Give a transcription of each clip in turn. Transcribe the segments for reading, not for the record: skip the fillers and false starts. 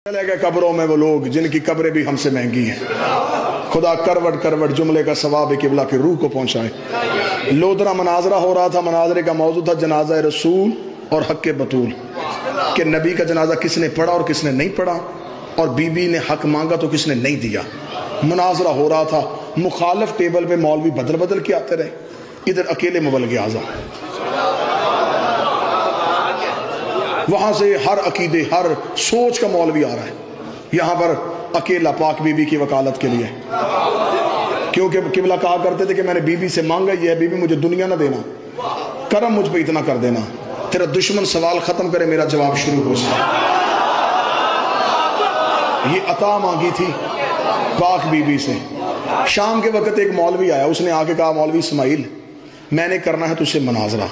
چلے گئے قبروں میں وہ لوگ جن کی قبریں بھی ہم سے مہنگی ہیں. خدا کروٹ کروٹ جملے کا ثواب قبلہ کی روح کو پہنچائے. لودرا مناظرہ ہو رہا تھا. مناظرے کا موضوع تھا جنازہ رسول اور حق بطول، کہ نبی کا جنازہ کس نے پڑھا اور کس نے نہیں پڑھا، اور بی بی نے حق مانگا تو کس نے نہیں دیا. مناظرہ ہو رہا تھا. مخالف ٹیبل پہ مولوی بدل بدل کے آتے رہے، ادھر اکیلے مبلغ اعظم. وہاں سے ہر عقیدے ہر سوچ کا مولوی آ رہا ہے. یہاں پر اکیلا پاک بی بی کی وکالت کے لیے، کیونکہ قبلہ کہا کرتے تھے کہ میں نے بی بی سے مانگا یہ ہے، بی بی مجھے دنیا نہ دینا، کرم مجھ پہ اتنا کر دینا، تیرا دشمن سوال ختم کرے میرا جواب شروع ہو جائے. یہ عطا مانگی تھی پاک بی بی سے. شام کے وقت ایک مولوی آیا، اس نے آ کے کہا مولوی اسماعیل میں نے کرنا ہے تجھ سے مناظرہ.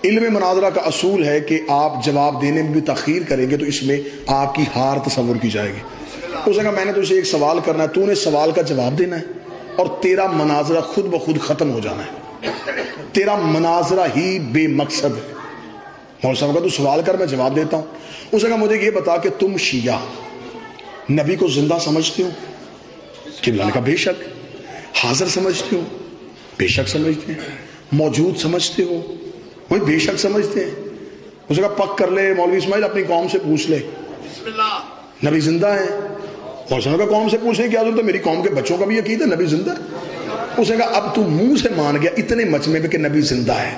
علم مناظرہ کا اصول ہے کہ آپ جواب دینے میں بھی تاخیر کریں گے تو اس میں آپ کی ہار تصور کی جائے گی. اس نے کہا میں نے تجھ سے ایک سوال کرنا ہے، تو نے سوال کا جواب دینا ہے اور تیرا مناظرہ خود بخود ختم ہو جانا ہے. تیرا مناظرہ ہی بے مقصد ہے. مولوی صاحب کہا تو سوال کر میں جواب دیتا ہوں. اس نے کہا مجھے یہ بتا کہ تم شیعہ نبی کو زندہ سمجھتے ہو؟ قبلہ نے کہا بے شک. حاضر سمجھتے ہو؟ بے شک سمجھتے ہیں. موجود سمجھتے ہو؟ وہی بے شک سمجھتے ہیں. اس نے کہا پک کر لے مولوی اسماعیل اپنی قوم سے پوچھ لے نبی زندہ ہے. اور نے کہا قوم سے پوچھنے کی کیا ضرورت ہے، میری قوم کے بچوں کا بھی یقین ہے نبی زندہ ہے. اس نے کہا اب تو منہ سے مان گیا اتنے مجمع میں کہ نبی زندہ ہے،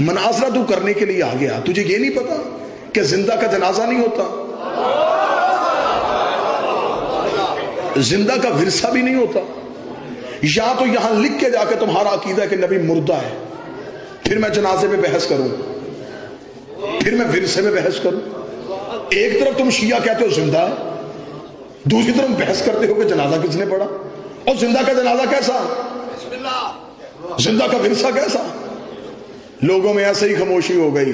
مناظرہ تو کرنے کے لیے آ گیا، تجھے یہ نہیں پتا کہ زندہ کا جنازہ نہیں ہوتا، زندہ کا ورثہ بھی نہیں ہوتا. یا تو یہاں لکھ کے جا کے تمہارا عقیدہ ہے کہ نبی مردہ ہے، پھر میں جنازے پہ بحث کروں، پھر میں ورثے میں بحث کروں. ایک طرف تم شیعہ کہتے ہو زندہ ہے، دوسری طرف بحث کرتے ہو کہ جنازہ کس نے پڑھا، اور زندہ کا جنازہ کیسا، زندہ کا ورثہ کیسا. لوگوں میں ایسے ہی خاموشی ہو گئی،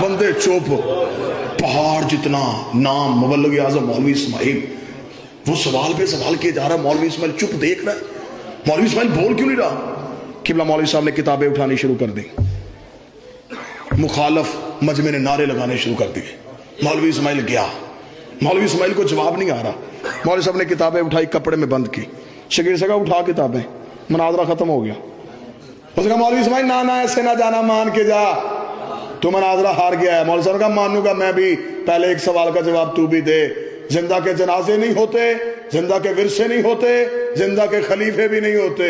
بندے چپ. پہاڑ جتنا نام مبلغ اعظم مولوی اسماعیل، وہ سوال پہ سوال کیے جا رہا ہے، مولوی اسماعیل چپ دیکھ رہا ہے. مولوی اسماعیل بول کیوں نہیں رہا؟ قبلہ مولوی صاحب نے کتابیں اٹھانی شروع کر دی، مخالف مجمع نے نعرے لگانے شروع کر دیے. مولوی اسماعیل گیا، مولوی اسماعیل کو جواب نہیں آ رہا. مولوی صاحب نے کتابیں اٹھائی، کپڑے میں بند کی. شگیر سے کہا اٹھا کتابیں، مناظرہ ختم ہو گیا. اس نے کہا مولوی اسماعیل نہ ایسے نہ جانا، مان کے جا، تو مناظرہ ہار گیا ہے. مولوی صاحب نے کہا مانوں گا میں بھی، پہلے ایک سوال کا جواب تو بھی دے. زندہ کے جنازے نہیں ہوتے، زندہ کے ورثے نہیں ہوتے، زندہ کے خلیفے بھی نہیں ہوتے.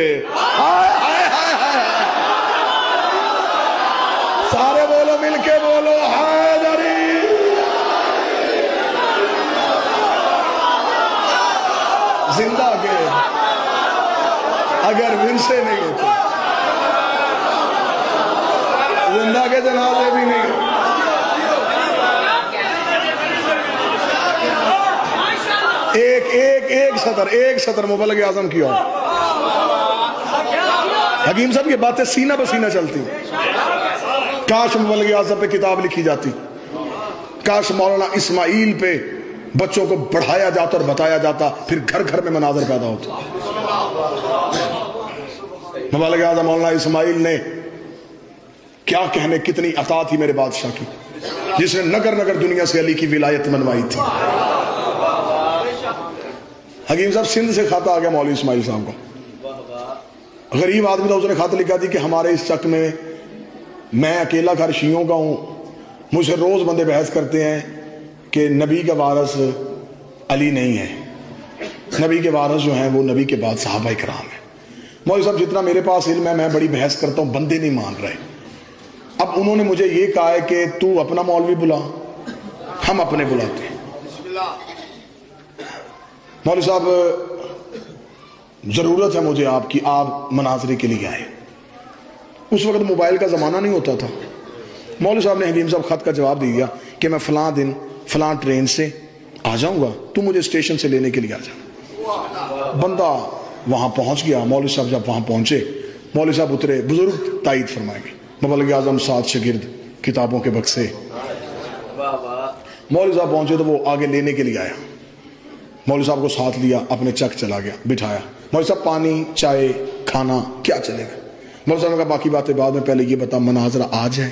سارے بولو، مل کے بولو حیدری. زندہ کے اگر ورثے نہیں ہوتے، زندہ کے جنازے بھی نہیں ہوتے. ایک سطر مبلغ اعظم کی اور حکیم صاحب یہ باتیں سینہ بسینہ چلتی. کاش مبلغ اعظم پہ کتاب لکھی جاتی، کاش مولانا اسماعیل پہ بچوں کو پڑھایا جاتا اور بتایا جاتا، پھر گھر گھر میں مناظر پیدا ہوتا. مبلغ اعظم مولانا اسماعیل نے کیا کہنے، کتنی عطا تھی میرے بادشاہ کی، جس نے نگر نگر دنیا سے علی کی ولایت منوائی تھی. حکیم صاحب سندھ سے خط آ گیا مولوی اسماعیل صاحب کو. غریب آدمی تھا، اس نے خط لکھا تھی کہ ہمارے اس چک میں میں اکیلا گھر شیعوں کا ہوں، مجھ سے روز بندے بحث کرتے ہیں کہ نبی کا وارث علی نہیں ہے، نبی کے وارث جو ہیں وہ نبی کے بعد صحابہ کرام ہیں. مولوی صاحب جتنا میرے پاس علم ہے میں بڑی بحث کرتا ہوں، بندے نہیں مان رہے. اب انہوں نے مجھے یہ کہا ہے کہ تو اپنا مولوی بلا، ہم اپنے بلاتے ہیں. مولوی صاحب ضرورت ہے مجھے آپ کی، آپ مناظرے کے لیے آئے. اس وقت موبائل کا زمانہ نہیں ہوتا تھا. مولوی صاحب نے حکیم صاحب خط کا جواب دیا کہ میں فلاں دن فلاں ٹرین سے آ جاؤں گا، تو مجھے اسٹیشن سے لینے کے لیے آ جانا. بندہ وہاں پہنچ گیا. مولوی صاحب جب وہاں پہنچے، مولوی صاحب اترے، بزرگ تائید فرمائیں گے، مبلغ اعظم 7 شاگرد، کتابوں کے بکسے. مولوی صاحب پہنچے تو وہ آگے لینے کے لیے آیا. مولوی صاحب کو ساتھ لیا، اپنے چک چلا گیا، بٹھایا. مولوی صاحب پانی چائے کھانا کیا چلے گا؟ مولوی صاحب نے کہا باقی باتیں بعد میں، پہلے یہ بتا مناظرہ آج ہے،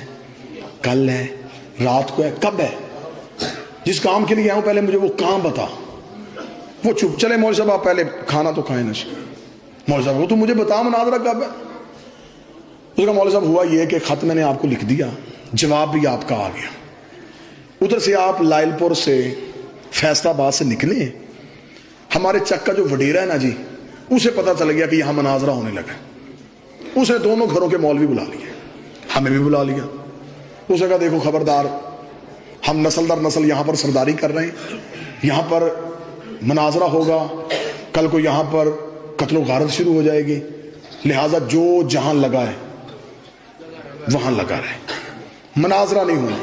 کل ہے، رات کو ہے، کب ہے؟ جس کام کے لیے آیا ہوں پہلے مجھے وہ کام بتا. وہ چپ. چلے مولوی صاحب آپ پہلے کھانا تو کھائیں نا. مولوی صاحب وہ تو مجھے بتا مناظرہ کب ہے. اس کا مولوی صاحب ہوا یہ کہ خط میں نے آپ کو لکھ دیا, جواب بھی آپ کا آ گیا. ادھر سے آپ لائل پور سے فیصل آباد سے نکلے, ہمارے چک کا جو وڈیرا ہے نا جی, اسے پتا چل گیا کہ یہاں مناظرہ ہونے لگا. اس نے دونوں گھروں کے مولوی بلا لیے, ہمیں بھی بلا لیا. اس نے کہا دیکھو خبردار, ہم نسل در نسل یہاں پر سرداری کر رہے ہیں, یہاں پر مناظرہ ہوگا, کل کو یہاں پر قتل و غارت شروع ہو جائے گی, لہٰذا جو جہاں لگا ہے وہاں لگا رہے, مناظرہ نہیں ہونا.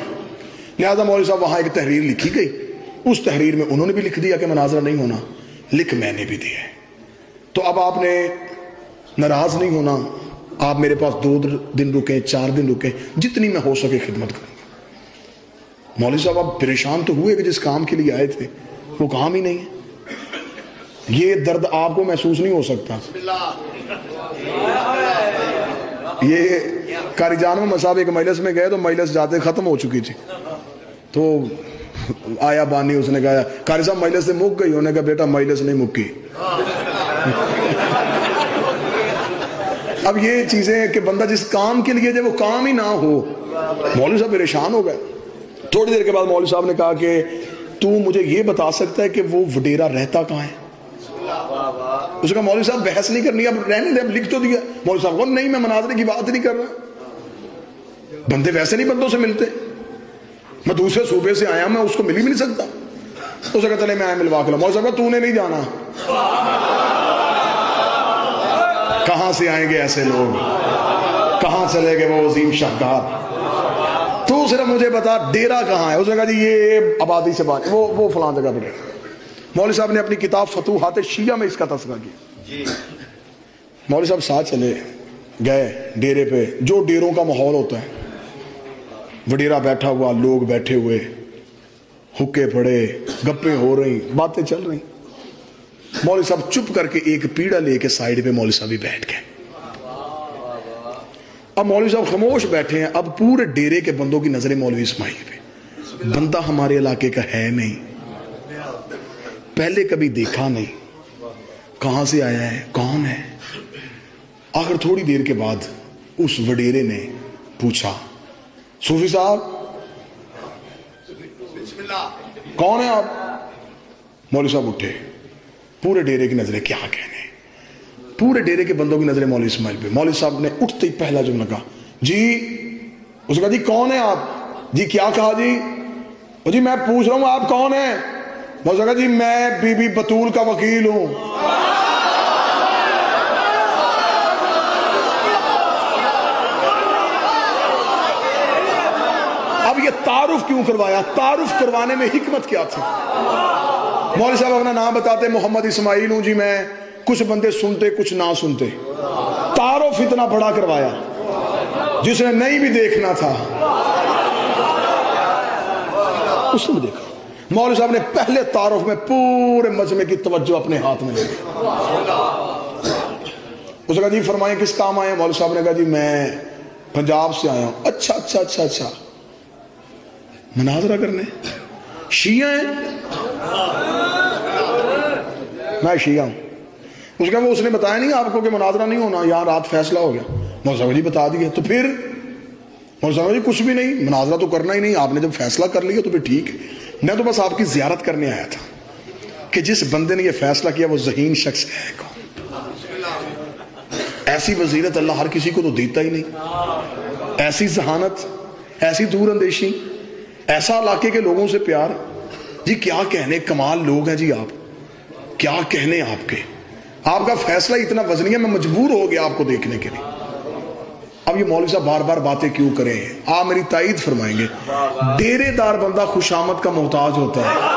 لہٰذا مولوی صاحب وہاں ایک تحریر لکھی گئی, اس تحریر میں انہوں نے بھی لکھ دیا کہ مناظرہ نہیں ہونا, لکھ میں نے بھی دیا ہے. تو اب آپ نے ناراض نہیں ہونا, آپ میرے پاس 2 دن رکیں, 4 دن رکیں, جتنی میں ہو سکے خدمت کروں. مولوی صاحب آپ پریشان تو ہوئے کہ جس کام کے لیے آئے تھے وہ کام ہی نہیں ہے. یہ درد آپ کو محسوس نہیں ہو سکتا. یہ قاری جان میں صاحب ایک مجلس میں گئے تو مجلس جاتے ختم ہو چکی تھی, تو آیا بانی, اس نے کہا قاری صاحب مجلس سے مک گئی. انہوں نے کہا بیٹا مجلس نہیں مکی. اب یہ چیزیں کہ بندہ جس کام کے لیے جب وہ کام ہی نہ ہو. مولوی صاحب پریشان ہو گئے. تھوڑی دیر کے بعد مولوی صاحب نے کہا کہ تو مجھے یہ بتا سکتا ہے کہ وہ وڈیرا رہتا کہاں ہے. اس نے کہا مولوی صاحب بحث نہیں کرنی, اب رہنے دے, اب لکھ تو دیا. مولوی صاحب کو نہیں, میں مناظرے کی بات نہیں کر رہا, بندے ویسے نہیں بندوں سے ملتے, میں دوسرے صوبے سے آیا, میں اس کو مل ہی بھی نہیں سکتا. اس نے کہا چلے میں آیا ملوا کے لاؤں. مولوی صاحب تو نے نہیں جانا, کہاں سے آئیں گے ایسے لوگ, کہاں چلے گئے وہ عظیم شاہکار, تو صرف مجھے بتا ڈیرا کہاں ہے. اس نے کہا جی یہ آبادی سے بات, وہ فلاں جگہ پہ. مولوی صاحب نے اپنی کتاب فتوحات شیعہ میں اس کا تذکرہ کیا. مولوی صاحب ساتھ چلے گئے ڈیرے پہ, جو ڈیروں کا ماحول ہوتا ہے, وڈیرا بیٹھا ہوا, لوگ بیٹھے ہوئے, حکے پڑے, گپیں ہو رہی, باتیں چل رہی. مولوی صاحب چپ کر کے ایک پیڑا لے کے سائیڈ پہ مولوی صاحب بھی بیٹھ گئے. اب مولوی صاحب خاموش بیٹھے ہیں. اب پورے ڈیرے کے بندوں کی نظریں مولوی اسماعیل پہ. بندہ ہمارے علاقے کا ہے نہیں, پہلے کبھی دیکھا نہیں, کہاں سے آیا ہے, کون ہے. آخر تھوڑی دیر کے بعد اس وڈیرے نے پوچھا صوفی صاحب کون ہے آپ. مولوی صاحب اٹھے, پورے ڈیرے کی نظریں کیا کہنے, پورے ڈیرے کے بندوں کی نظریں مولوی اسماعیل پہ. مولوی صاحب نے اٹھتے ہی پہلا جملہ کہا جی. اس نے کہا جی کون ہے آپ. جی کیا کہا جی. جی میں پوچھ رہا ہوں آپ کون ہیں. مولوی صاحب کہا جی میں بی بی بطول کا وکیل ہوں. اب یہ تعارف کیوں کروایا, تعارف کروانے میں حکمت کیا تھی. مولوی صاحب اپنا نام بتاتے محمد اسماعیل ہوں جی میں, کچھ بندے سنتے کچھ نہ سنتے. تعارف اتنا بڑا کروایا جس نے نہیں بھی دیکھنا تھا اس نے بھی دیکھا. مولوی صاحب نے پہلے تعارف میں پورے مجمع کی توجہ اپنے ہاتھ میں لے لی. اس نے کہا جی فرمائیں کس کام آئے ہیں. مولوی صاحب نے کہا جی میں پنجاب سے آیا ہوں. اچھا اچھا اچھا اچھا, مناظرہ کرنے, شیعہ ہیں. میں شیعہ ہوں. اس کا وہ اس نے بتایا نہیں آپ کو کہ مناظرہ نہیں ہونا, یہاں رات فیصلہ ہو گیا. مولوی صاحب جی بتا دیے. تو پھر مولوی صاحب جی کچھ بھی نہیں, مناظرہ تو کرنا ہی نہیں, آپ نے جب فیصلہ کر لیا تو پھر ٹھیک ہے. میں تو بس آپ کی زیارت کرنے آیا تھا کہ جس بندے نے یہ فیصلہ کیا وہ ذہین شخص ہے کون. ایسی وزیرت اللہ ہر کسی کو تو دیتا ہی نہیں, ایسی ذہانت, ایسی دور اندیشی, ایسا علاقے کے لوگوں سے پیار. جی کیا کہنے, کمال لوگ ہیں جی آپ, کیا کہنے آپ کے. آپ کا فیصلہ اتنا وزنی ہے, میں مجبور ہو گیا آپ کو دیکھنے کے لیے. اب یہ مولوی صاحب بار بار باتیں کیوں کریں, آپ میری تائید فرمائیں گے. ڈیرے دار بندہ خوشامد کا محتاج ہوتا ہے.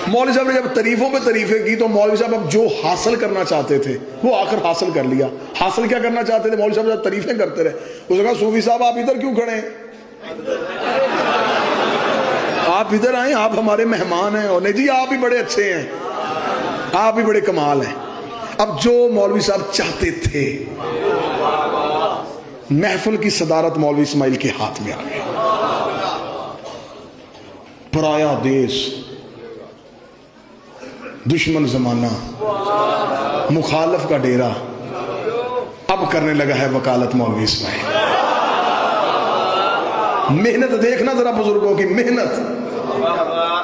مولوی صاحب نے جب تعریفوں پہ تعریفیں کی تو مولوی صاحب اب جو حاصل کرنا چاہتے تھے وہ آخر حاصل کر لیا. حاصل کیا کرنا چاہتے تھے, مولوی صاحب جب تعریفیں کرتے رہے. اس نے کہا صوفی صاحب آپ ادھر کیوں کھڑے ہیں, آپ ادھر آئیں, آپ ہمارے مہمان ہیں. اور نہیں جی آپ بھی بڑے اچھے ہیں, آپ بھی بڑے کمال ہیں. اب جو مولوی صاحب چاہتے تھے, محفل کی صدارت مولوی اسماعیل کے ہاتھ میں آ گئی. پرایا دیس، دشمن زمانہ، مخالف کا ڈیرا، اب کرنے لگا ہے وکالت مولوی اسماعیل۔ محنت دیکھنا ذرا بزرگوں کی محنت۔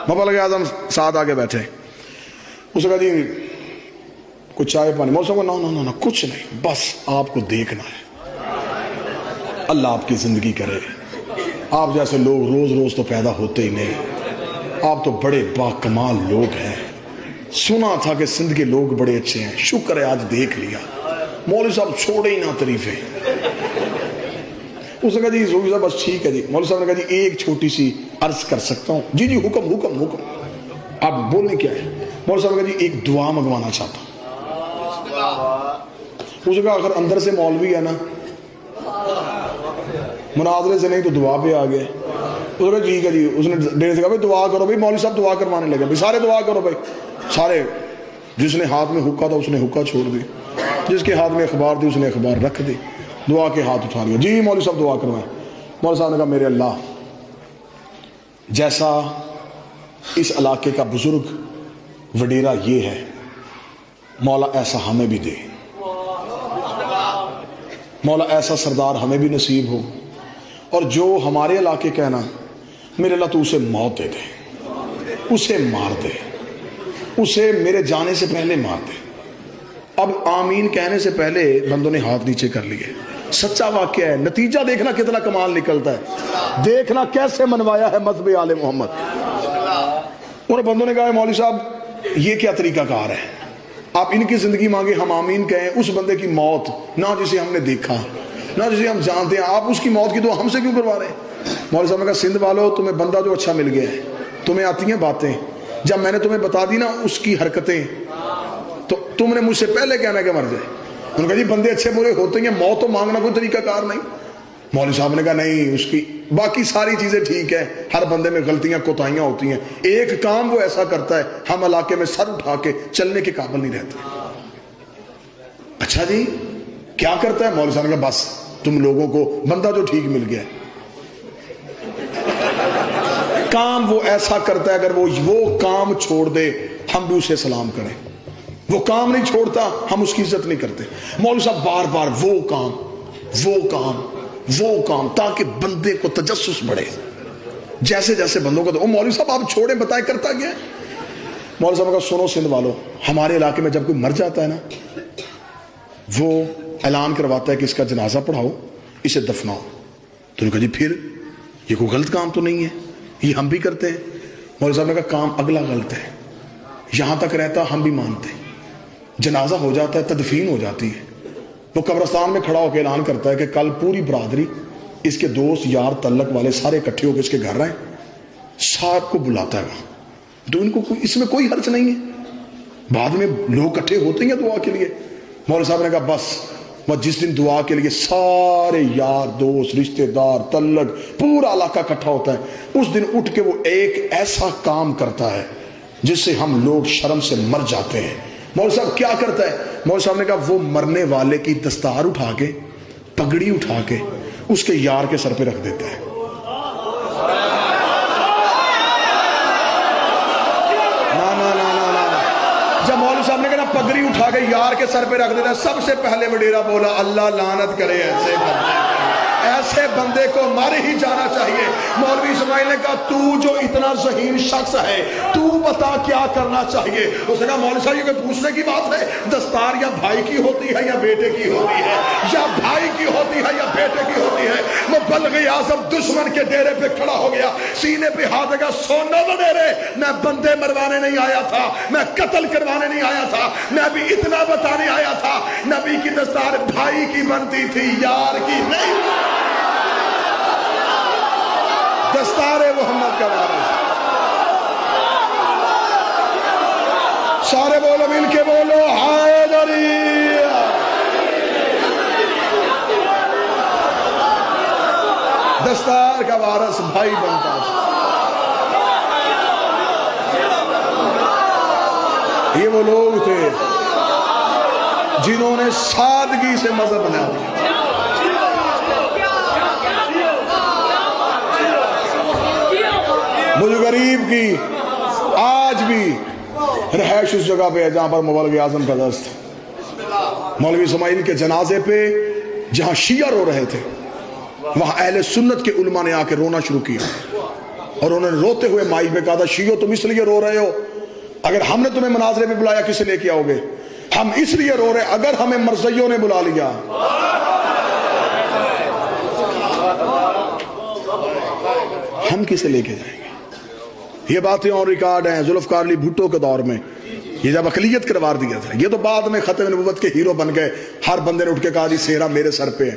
مبلغ اعظم ساتھ آگے بیٹھے، اس نے کہا جی کچھ چائے پانی؟ مولوی صاحب کو نہ کچھ نہیں، بس آپ کو دیکھنا ہے، اللہ آپ کی زندگی کرے، آپ جیسے لوگ روز روز تو پیدا ہوتے ہی نہیں، آپ تو بڑے با کمال لوگ ہیں، سنا تھا کہ سندھ کے لوگ بڑے اچھے ہیں، شکر ہے آج دیکھ لیا۔ مولوی صاحب چھوڑے ہی نہ تعریفیں۔ اس نے کہا جی زوی صاحب بس ٹھیک ہے جی۔ مولوی صاحب نے کہا جی ایک چھوٹی سی عرض کر سکتا ہوں؟ جی جی حکم حکم حکم، آپ بولنے کیا ہے؟ مولوی صاحب نے کہا جی ایک دعا منگوانا چاہتا ہوں۔ اس نے کہا اگر اندر سے مولوی ہے نا، مناظرے سے نہیں تو دعا پہ آ گئے۔ اس نے کہا ٹھیک ہے جی۔ اس نے ڈیرے سے کہا بھائی دعا کرو بھائی، مولوی صاحب دعا کروانے لگے، بھائی سارے دعا کرو بھائی، سارے۔ جس نے ہاتھ میں حکا تھا اس نے حکا چھوڑ دی، جس کے ہاتھ میں اخبار تھی اس نے اخبار رکھ دی، دعا کے ہاتھ اٹھا لیا۔ جی مولوی صاحب دعا کروائیں۔ مولوی صاحب نے کہا میرے اللہ، جیسا اس علاقے کا بزرگ وڈیرا یہ ہے، مولا ایسا ہمیں بھی دے، مولا ایسا سردار ہمیں بھی نصیب ہو، اور جو ہمارے علاقے کا ہے نا میرے اللہ تو اسے موت دے دے، اسے مار دے، اسے میرے جانے سے پہلے مار دے۔ اب آمین کہنے سے پہلے بندوں نے ہاتھ نیچے کر لیے۔ سچا واقعہ ہے، نتیجہ دیکھنا کتنا کمال نکلتا ہے، دیکھنا کیسے منوایا ہے مذہب آل محمد۔ اور بندوں نے کہا مولوی صاحب یہ کیا طریقہ کار ہے، آپ ان کی زندگی مانگے ہم آمین کہیں، اس بندے کی موت نہ جسے ہم نے دیکھا نہ جسے ہم جانتے ہیں، آپ اس کی موت کی دعا ہم سے کیوں کروا رہے ہیں؟ مولوی صاحب نے کہا سندھ والو تمہیں بندہ جو اچھا مل گیا ہے، تمہیں آتی ہیں باتیں، جب میں نے تمہیں بتا دی نا اس کی حرکتیں تو تم نے مجھ سے پہلے کہنا کہ مر جائے۔ انہوں نے کہا جی بندے اچھے برے ہوتے ہیں، موت تو مانگنا کوئی طریقہ کار نہیں۔ مولوی صاحب نے کہا نہیں، اس کی باقی ساری چیزیں ٹھیک ہے، ہر بندے میں غلطیاں کوتاہیاں ہوتی ہیں، ایک کام وہ ایسا کرتا ہے ہم علاقے میں سر اٹھا کے چلنے کے قابل نہیں رہتے۔ اچھا جی کیا کرتا ہے؟ مولوی صاحب نے کہا بس تم لوگوں کو بندہ جو ٹھیک مل گیا ہے، کام وہ ایسا کرتا ہے، اگر وہ کام چھوڑ دے ہم بھی اسے سلام کریں، وہ کام نہیں چھوڑتا ہم اس کی عزت نہیں کرتے۔ مولوی صاحب بار بار وہ کام تاکہ بندے کو تجسس بڑھے، جیسے جیسے بندوں کو تو مولوی صاحب آپ چھوڑیں بتائیں کرتا گیا۔ مولوی صاحب کا سنو سندھ والو، ہمارے علاقے میں جب کوئی مر جاتا ہے نا وہ اعلان کرواتا ہے کہ اس کا جنازہ پڑھاؤ، اسے دفناؤ۔ تو نے کہا جی پھر یہ کوئی غلط کام تو نہیں ہے، یہ ہم بھی کرتے ہیں۔ مولوی صاحب نے کہا کام اگلا غلط ہے، یہاں تک رہتا ہم بھی مانتے ہیں، جنازہ ہو جاتا ہے تدفین ہو جاتی ہے، وہ قبرستان میں کھڑا ہو کے اعلان کرتا ہے کہ کل پوری برادری اس کے دوست یار تعلق والے سارے اکٹھے ہو کے اس کے گھر رہیں، سب کو بلاتا ہے وہاں، تو ان کو اس میں کوئی حرج نہیں ہے، بعد میں لوگ اکٹھے ہوتے ہیں دعا کے لیے۔ مولوی صاحب نے کہا بس جس دن دعا کے لیے سارے یار دوست رشتہ دار تعلق پورا علاقہ اکٹھا ہوتا ہے، اس دن اٹھ کے وہ ایک ایسا کام کرتا ہے جس سے ہم لوگ شرم سے مر جاتے ہیں۔ مولوی صاحب کیا کرتا ہے؟ مولوی صاحب نے کہا وہ مرنے والے کی دستار اٹھا کے پگڑی اٹھا کے اس کے یار کے سر پہ رکھ دیتا ہے۔ جب مولوی صاحب نے کہا پگڑی اٹھا کے یار کے سر پہ رکھ دیتا ہے، سب سے پہلے وڈیرا بولا اللہ لعنت کرے ایسے بندے کو مر ہی جانا چاہیے۔ مولوی اسماعیل نے کہا تو جو اتنا ذہین شخص ہے تو بتا کیا کرنا چاہیے؟ اس نے کہا مولوی صاحب یہ کوئی پوچھنے کی بات ہے، دستار یا بھائی کی ہوتی ہے یا بیٹے کی ہوتی ہے، یا بھائی کی ہوتی ہے یا بیٹے کی ہوتی ہے؟ مبلغ اعظم دشمن کے ڈیرے پہ کھڑا ہو گیا، سینے پہ ہاتھ لگا، سونا وڈیرے میں بندے مروانے نہیں آیا تھا، میں قتل کروانے نہیں آیا تھا، میں بھی اتنا بتانے آیا تھا نبی کی دستار بھائی کی بنتی تھی یار کی نہیں، دستار محمد کا وارث۔ سارے بولو مل کے بولو حیدری، دستار کا وارث بھائی بنتا تھا۔ یہ وہ لوگ تھے جنہوں نے سادگی سے مذہب بنا دیا۔ مجھ غریب کی آج بھی رہائش اس جگہ پہ ہے جہاں پر مبلغ اعظم کا درس تھا۔ مولوی اسماعیل کے جنازے پہ جہاں شیعہ رو رہے تھے وہاں اہل سنت کے علماء نے آ کے رونا شروع کیا اور انہوں نے روتے ہوئے مائک پہ کہا تھا شیعو تم اس لیے رو رہے ہو، اگر ہم نے تمہیں مناظرے پہ بلایا کسے لے کے آؤ گے؟ ہم اس لیے رو رہے اگر ہمیں مرزیوں نے بلا لیا ہم کسے لے کے جائیں گے؟ یہ باتیں اور ریکارڈ ہیں ذوالفقار علی بھٹو کے دور میں، یہ جب اقلیت قرار دیا تھا، یہ تو بعد میں ختم نبوت کے ہیرو بن گئے۔ ہر بندے نے اٹھ کے کہا جی سہرا میرے سر پہ ہے،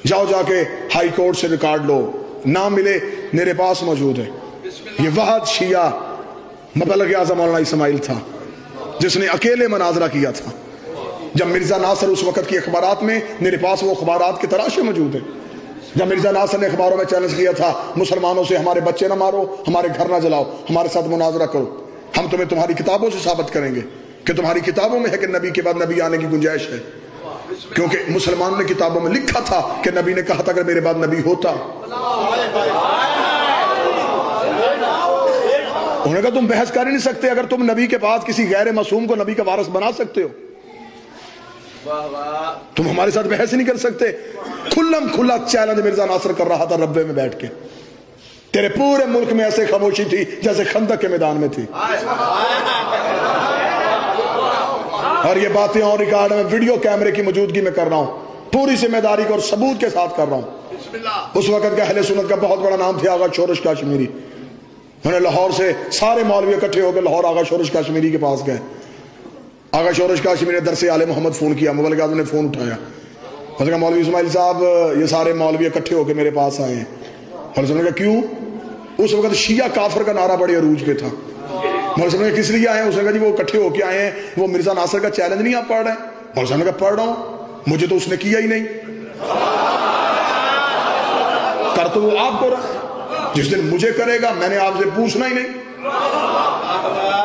جاؤ جا کے ہائی کورٹ سے ریکارڈ لو، نہ ملے میرے پاس موجود ہے۔ یہ واحد شیعہ مبلغ اعظم مولانا اسماعیل تھا جس نے اکیلے مناظرہ کیا تھا۔ جب مرزا ناصر اس وقت کی اخبارات میں، میرے پاس وہ اخبارات کی تراشے موجود ہیں، جب مرزا ناصر نے اخباروں میں چیلنج کیا تھا مسلمانوں سے ہمارے بچے نہ مارو، ہمارے گھر نہ جلاؤ، ہمارے ساتھ مناظرہ کرو، ہم تمہیں تمہاری کتابوں سے ثابت کریں گے کہ تمہاری کتابوں میں ہے کہ نبی کے بعد نبی آنے کی گنجائش ہے، کیونکہ مسلمانوں نے کتابوں میں لکھا تھا کہ نبی نے کہا تھا اگر میرے بعد نبی ہوتا، انہوں نے کہا تم بحث کر ہی نہیں سکتے اگر تم نبی کے پاس کسی غیر معصوم کو نبی کا وارث بنا سکتے ہو، تم ہمارے ساتھ بحث نہیں کر سکتے۔ کھلم کھلا چیلنج مرزا ناصر کر رہا تھا ربے میں بیٹھ کے، تیرے پورے ملک میں ایسے خاموشی تھی جیسے خندق کے میدان میں تھی، اور یہ باتیں اور ریکارڈ میں ویڈیو کیمرے کی موجودگی میں کر رہا ہوں، پوری ذمہ داری کو اور ثبوت کے ساتھ کر رہا ہوں۔ اس وقت کا اہل سنت کا بہت بڑا نام تھا آغا شورش کاشمیری، انہوں نے لاہور سے سارے مولوی اکٹھے ہو کے لاہور آغا شورش کاشمیری کے پاس گئے۔ آغا شورش کاشمیری نے درس آل محمد فون کیا، مبلغ اعظم نے فون اٹھایا، اس نے کہا مولوی اسماعیل صاحب یہ سارے مولوی اکٹھے ہو کے میرے پاس آئے ہیں، اور اس نے کہا کیوں؟ اس وقت شیعہ کافر کا نعرہ بڑے عروج پہ تھا۔ مولوی صاحب نے کہا کس لیے آئے ہیں؟ اس نے کہا جی وہ اکٹھے ہو کے آئے ہیں، وہ مرزا ناصر کا چیلنج نہیں آپ پڑھ رہے ہیں؟ مولوی صاحب نے کہا پڑھ رہا ہوں، مجھے تو اس نے کیا ہی نہیں، کر تو وہ آپ کو رہا، جس دن مجھے کرے گا میں نے آپ سے پوچھنا ہی نہیں۔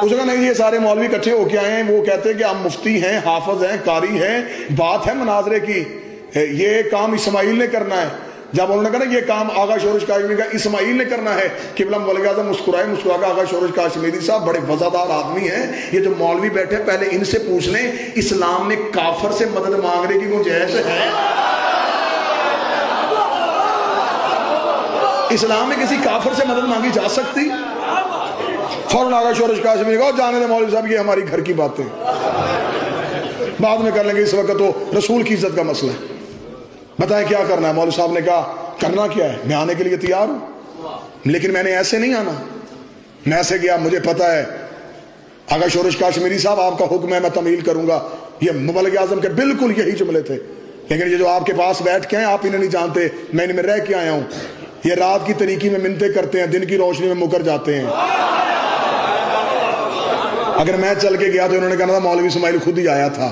اس نے کہا نہیں یہ سارے مولوی اکٹھے ہو کے آئے ہیں، وہ کہتے ہیں کہ ہم مفتی ہیں، حافظ ہیں، قاری ہیں، بات ہے مناظرے کی، یہ کام اسماعیل نے کرنا ہے۔ جب انہوں نے کہا نا یہ کام آغا شورش کاشمیری کا اسماعیل نے کرنا ہے، قبلہ مبلغ اعظم مسکرائے، مسکرا کے آغا شورش کاشمیری صاحب بڑے وزادار آدمی ہیں، یہ جو مولوی بیٹھے پہلے ان سے پوچھ لیں اسلام میں کافر سے مدد مانگنے کی گنجائش ہے؟ اسلام میں کسی کافر سے مدد مانگی جا سکتی؟ فوراً آغا شورش کاشمیری کہا جانے دے مولوی صاحب یہ ہماری گھر کی باتیں بعد میں کر لیں گے، اس وقت تو رسول کی عزت کا مسئلہ ہے، بتائیں کیا کرنا ہے؟ مولوی صاحب نے کہا کرنا کیا ہے، میں آنے کے لیے تیار ہوں لیکن میں نے ایسے نہیں آنا، میں ایسے گیا مجھے پتا ہے آغا شورش کاشمیری صاحب آپ کا حکم ہے میں تمیل کروں گا، یہ مبلغ اعظم کے بالکل یہی جملے تھے، لیکن یہ جو آپ کے پاس بیٹھ کے ہیں آپ انہیں نہیں جانتے، میں ان میں رہ کے آیا ہوں، یہ رات کی طریقی میں منتیں کرتے ہیں، دن کی روشنی میں مکر جاتے ہیں، اگر میں چل کے گیا تو انہوں نے کہا تھا مولوی اسماعیل خود ہی آیا تھا،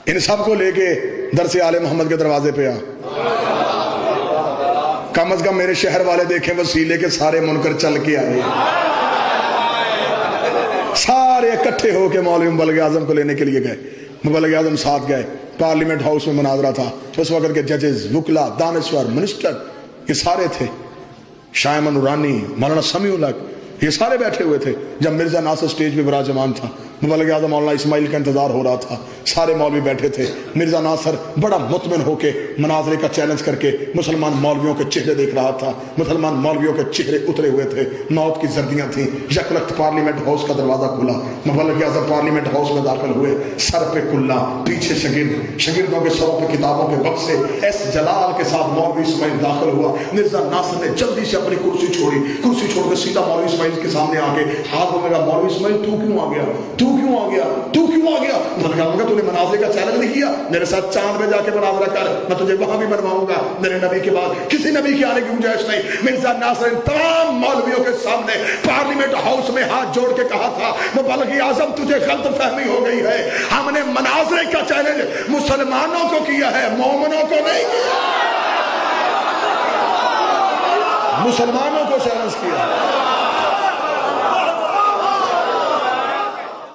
ان سب کو لے کے درس آل محمد کے دروازے پہ آ، کم از کم میرے شہر والے دیکھیں وسیلے کے سارے منکر چل کے آئے، سارے اکٹھے ہو کے مولوی مبلغ اعظم کو لینے کے لیے گئے، مبلغ اعظم ساتھ گئے، پارلیمنٹ ہاؤس میں مناظرہ تھا، اس وقت کے ججز، وکلا، دانشور، منسٹر یہ سارے تھے، شاہ نورانی، مولانا سمیع الحق یہ سارے بیٹھے ہوئے تھے۔ جب مرزا ناصر سٹیج پہ براجمان تھا، مبلغ اعظم مولانا اسماعیل کا انتظار ہو رہا تھا، سارے مولوی بیٹھے تھے، مرزا ناصر بڑا مطمئن ہو کے مناظرے کا چیلنج کر کے مسلمان مولویوں کے چہرے دیکھ رہا تھا، مسلمان مولویوں کے چہرے اترے ہوئے تھے، موت کی زردیاں تھیں، یک وقت پارلیمنٹ ہاؤس کا دروازہ کھلا، مبلغ اعظم پارلیمنٹ ہاؤس میں داخل ہوئے، سر پہ کلا، پیچھے شاگرد، شاگردوں کے سروں پہ کتابوں کے بکسے، ایس جلال کے ساتھ مولوی اسماعیل داخل ہوا، مرزا ناصر نے جلدی سے اپنی کرسی چھوڑی، کرسی چھوڑ کے سیدھا مولوی اسماعیل کے سامنے آ کے ہاتھ میں کہا مولوی اسماعیل تو کیوں آ گیا، تو کیوں آ گیا، تو کیوں آ گیا؟ میں نے کہا تو نے مناظرے کا چیلنج نہیں کیا، میرے ساتھ چاند میں جا کے مناظرہ کر، میں تجھے وہاں بھی منواؤں گا، میرے نبی کے بعد کسی نبی کی آنے کی گنجائش نہیں۔ مرزا ناصر ان تمام مولویوں کے سامنے پارلیمنٹ ہاؤس میں ہاتھ جوڑ کے کہا تھا مبلغ اعظم تجھے غلط فہمی ہو گئی ہے، ہم نے مناظرے کا چیلنج مسلمانوں کو کیا ہے، مومنوں کو نہیں کیا، مسلمانوں کو چیلنج کیا۔